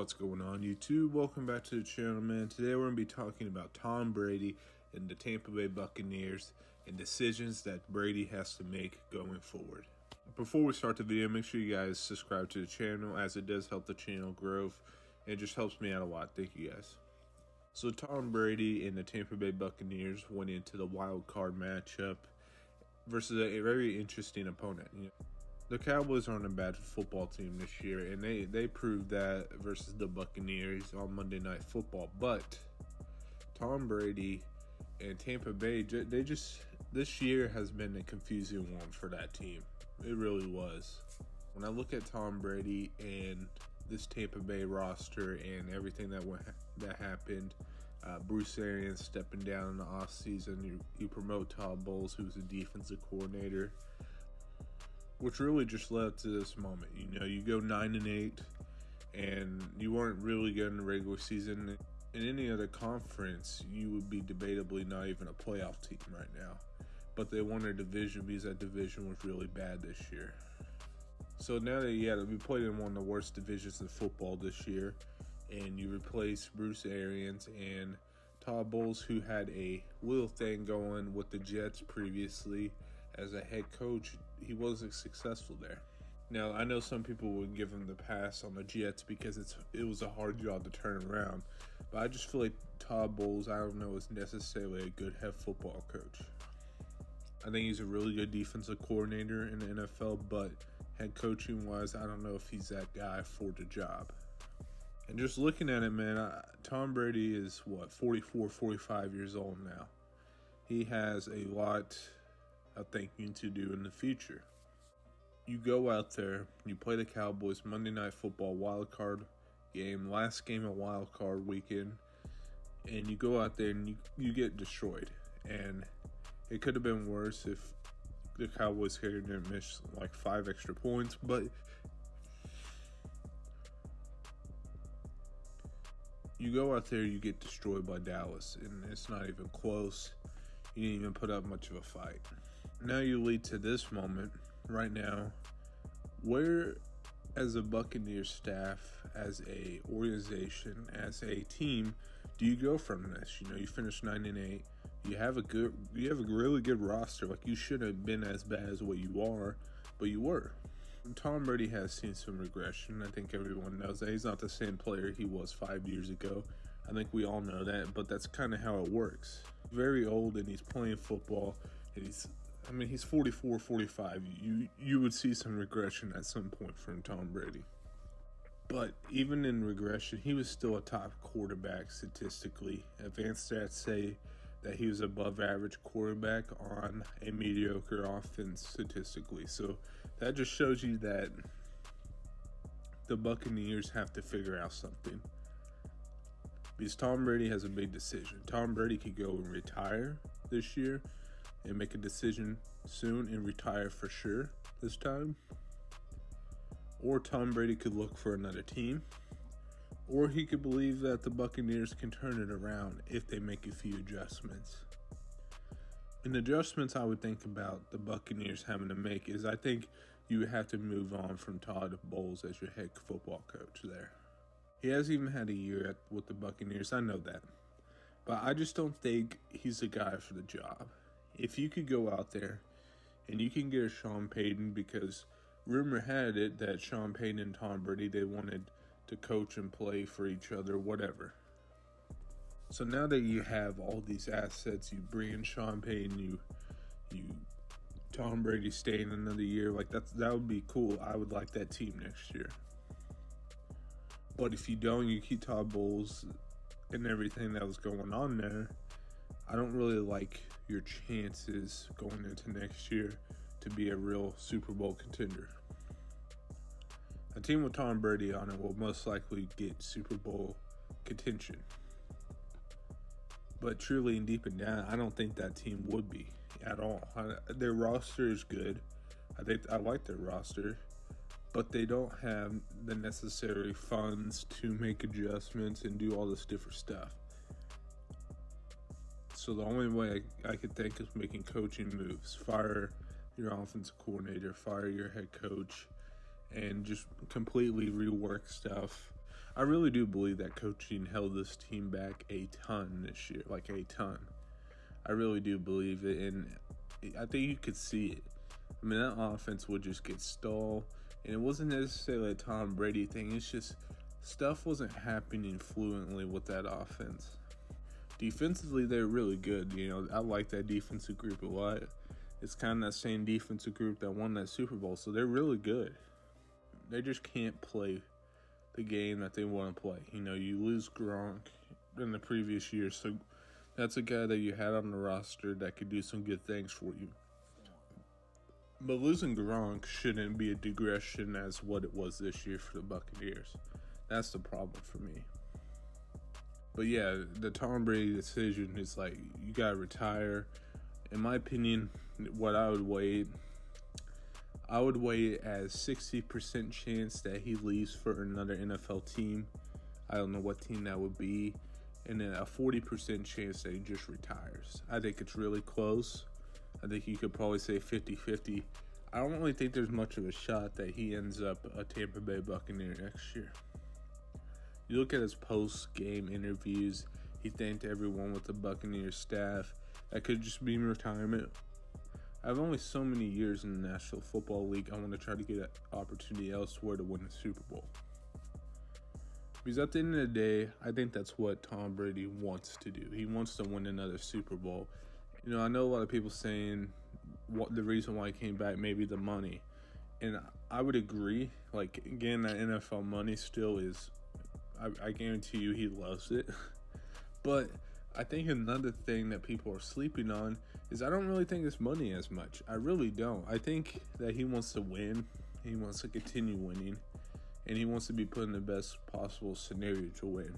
What's going on, YouTube? Welcome back to the channel, man. Today we're going to be talking about Tom Brady and the Tampa Bay Buccaneers and decisions that Brady has to make going forward. Before we start the video, make sure you guys subscribe to the channel, as it does help the channel grow and it just helps me out a lot. Thank you guys. So Tom Brady and the Tampa Bay Buccaneers went into the wild card matchup versus a very interesting opponent. The Cowboys aren't a bad football team this year, and they proved that versus the Buccaneers on Monday Night Football. But Tom Brady and Tampa Bay, this year has been a confusing one for that team. It really was. When I look at Tom Brady and this Tampa Bay roster and everything that happened, Bruce Arians stepping down in the offseason, you promote Todd Bowles, who's a defensive coordinator, which really just led up to this moment. You go 9-8, and you weren't really good in the regular season. In any other conference, you would be debatably not even a playoff team right now. But they won their division because that division was really bad this year. So now that we played in one of the worst divisions in football this year, and you replace Bruce Arians and Todd Bowles, who had a little thing going with the Jets previously as a head coach, he wasn't successful there. Now, I know some people would give him the pass on the Jets because it was a hard job to turn around, but I just feel like Todd Bowles, I don't know, is necessarily a good head football coach. I think he's a really good defensive coordinator in the NFL, but head coaching wise, I don't know if he's that guy for the job. And just looking at it, man, Tom Brady is 44, 45 years old now. He has a lot of thinking to do in the future. You go out there, you play the Cowboys Monday Night Football wild card game, last game of wild card weekend, and you go out there and you get destroyed. And it could have been worse if the Cowboys kicker didn't miss like 5 extra points, but you go out there, you get destroyed by Dallas, and it's not even close. You didn't even put up much of a fight. Now you lead to this moment right now, where as a Buccaneers staff, as a organization, as a team, do you go from this? You finish 9-8. You have a really good roster. Like, you shouldn't have been as bad as what you are, but you were. Tom Brady has seen some regression. I think everyone knows that. He's not the same player he was 5 years ago. I think we all know that, but that's kind of how it works. Very old, and he's playing football, and he's 44, 45. You would see some regression at some point from Tom Brady. But even in regression, he was still a top quarterback statistically. Advanced stats say that he was above average quarterback on a mediocre offense statistically. So that just shows you that the Buccaneers have to figure out something. Because Tom Brady has a big decision. Tom Brady could go and retire this year and make a decision soon and retire for sure this time. Or Tom Brady could look for another team. Or he could believe that the Buccaneers can turn it around if they make a few adjustments. And adjustments I would think about the Buccaneers having to make is, I think you would have to move on from Todd Bowles as your head football coach there. He hasn't even had a year with the Buccaneers, I know that. But I just don't think he's the guy for the job. If you could go out there and you can get a Sean Payton, because rumor had it that Sean Payton and Tom Brady, they wanted to coach and play for each other, whatever. So now that you have all these assets, you bring in Sean Payton, Tom Brady staying another year, like that would be cool. I would like that team next year. But if you don't, you keep Todd Bowles and everything that was going on there, I don't really like your chances going into next year to be a real Super Bowl contender. A team with Tom Brady on it will most likely get Super Bowl contention. But truly and deep and down, I don't think that team would be at all. Their roster is good. I like their roster, but they don't have the necessary funds to make adjustments and do all this different stuff. So the only way I could think is making coaching moves. Fire your offensive coordinator, fire your head coach, and just completely rework stuff. I really do believe that coaching held this team back a ton this year, like a ton. I really do believe it, and I think you could see it. I mean, that offense would just get stalled, and it wasn't necessarily a Tom Brady thing. It's just stuff wasn't happening fluently with that offense. Defensively, they're really good. I like that defensive group a lot. It's kind of that same defensive group that won that Super Bowl, so they're really good. They just can't play the game that they want to play. You lose Gronk in the previous year, so that's a guy that you had on the roster that could do some good things for you. But losing Gronk shouldn't be a digression as what it was this year for the Buccaneers. That's the problem for me. But yeah, the Tom Brady decision is like, you got to retire. In my opinion, what I would weigh it as 60% chance that he leaves for another NFL team. I don't know what team that would be. And then a 40% chance that he just retires. I think it's really close. I think you could probably say 50-50. I don't really think there's much of a shot that he ends up a Tampa Bay Buccaneer next year. You look at his post-game interviews, he thanked everyone with the Buccaneers staff. That could just be retirement. I have only so many years in the National Football League. I want to try to get an opportunity elsewhere to win the Super Bowl. Because at the end of the day, I think that's what Tom Brady wants to do. He wants to win another Super Bowl. I know a lot of people saying what the reason why he came back, maybe the money. And I would agree. Like, again, that NFL money still is, I guarantee you he loves it. But I think another thing that people are sleeping on is I don't really think it's money as much. I really don't. I think that he wants to win. He wants to continue winning. And he wants to be put in the best possible scenario to win.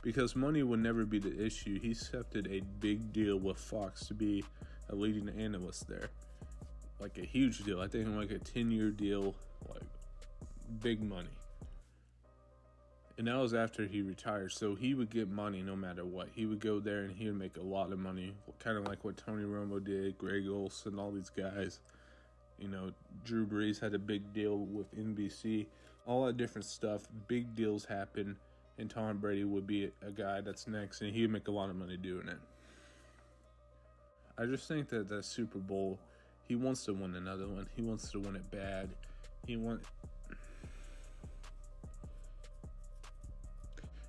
Because money would never be the issue. He accepted a big deal with Fox to be a leading analyst there. Like a huge deal. I think like a 10-year deal, like big money. And that was after he retired. So he would get money no matter what. He would go there and he would make a lot of money. Kind of like what Tony Romo did, Greg Olson, all these guys. Drew Brees had a big deal with NBC. All that different stuff. Big deals happen. And Tom Brady would be a guy that's next. And he would make a lot of money doing it. I just think that that Super Bowl, he wants to win another one. He wants to win it bad. And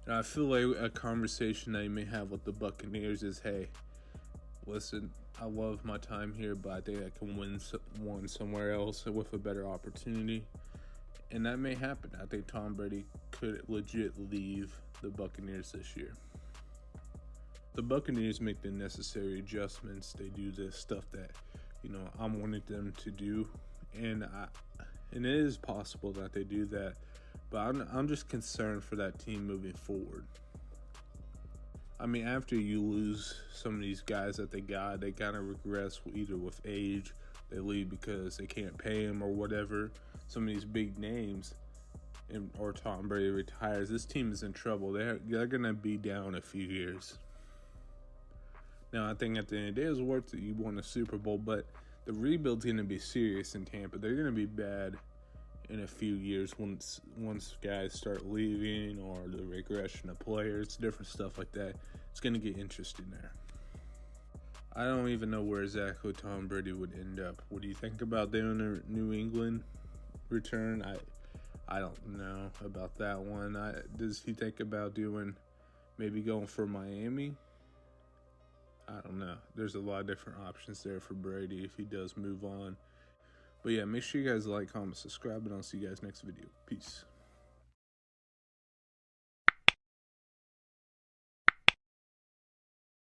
I feel like a conversation that you may have with the Buccaneers is, hey, listen, I love my time here, but I think I can win one somewhere else with a better opportunity. And that may happen. I think Tom Brady could legit leave the Buccaneers this year. The Buccaneers make the necessary adjustments. They do the stuff that, I wanted them to do. And it is possible that they do that. But I'm just concerned for that team moving forward. I mean, after you lose some of these guys that they kind of regress either with age, they leave because they can't pay them or whatever. Some of these big names, or Tom Brady retires, this team is in trouble. They're going to be down a few years. Now, I think at the end of the day, it's worth it. You won a Super Bowl, but the rebuild's going to be serious in Tampa. They're going to be bad in a few years once guys start leaving or the regression of players, different stuff like that. It's going to get interesting there. I don't even know where exactly Tom Brady would end up. What do you think about doing a New England return? I don't know about that one. Does he think about maybe going for Miami? I don't know. There's a lot of different options there for Brady if he does move on. But yeah, make sure you guys like, comment, subscribe, and I'll see you guys next video. Peace.